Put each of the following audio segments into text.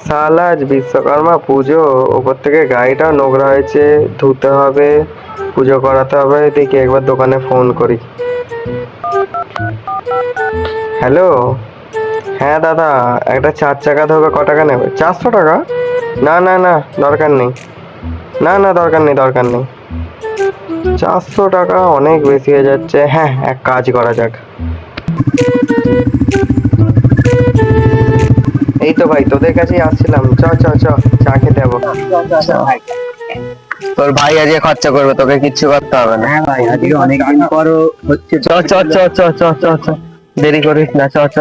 শালা আজ বিশ্বকর্মা পুজো, ওপর থেকে গাড়িটা নোংরা হয়েছে, ধুতে হবে, পুজো করাতে হবে। দেখি একবার দোকানে ফোন করি। হ্যালো, হ্যাঁ দাদা, একটা 4 চাকা ধোবে ক টাকা নেবে? 400 টাকা? না না না, দরকার নেই। না না, দরকার নেই, দরকার নেই। 400 টাকা অনেক বেশি হয়ে যাচ্ছে। হ্যাঁ, এক কাজ করা যাক। এই তো ভাই, তোদের কাছেই আসছিলাম। চ চ চ, চা খেতে যাবো। তোর ভাই আজকে খরচা করবে, তোকে কিচ্ছু করতে হবে না। হ্যাঁ ভাই, আজকে অনেকদিন পর হচ্ছে। চ চ চ চ চ চ চ, দেরি করিস না, চ চ।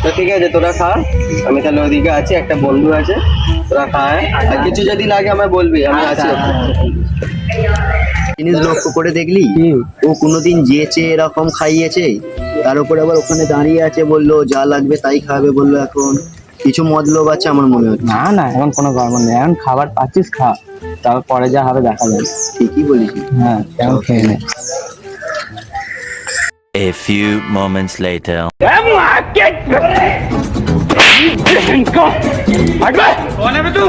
তো ঠিক আছে, তোরা খা। আমি তাহলে ওদিকে আছি, একটা বন্ধু আছে, তোরা খা। হ্যাঁ? আর কিছু যদি লাগে আমায় বলবি, আমি আছি। জিনিস লক্ষ্য করে দেখলি, ও কোনোদিন যেচে এরকম খাইয়েছে? তার উপরে আবার ওখানে দাঁড়িয়ে আছে, বললো যা লাগবে তাই খাবে বললো। এখন কিছু মতলব আছে আমার মনে হচ্ছে। না না, এখন কোনো গরম নেই, এখন খাবার পাচ্ছিস খা, তারপর পরে যা হবে দেখা যাবে। ঠিকই বলেছি। হ্যাঁ, এখন খেয়ে নে। A few moments later. कौन है बे तू?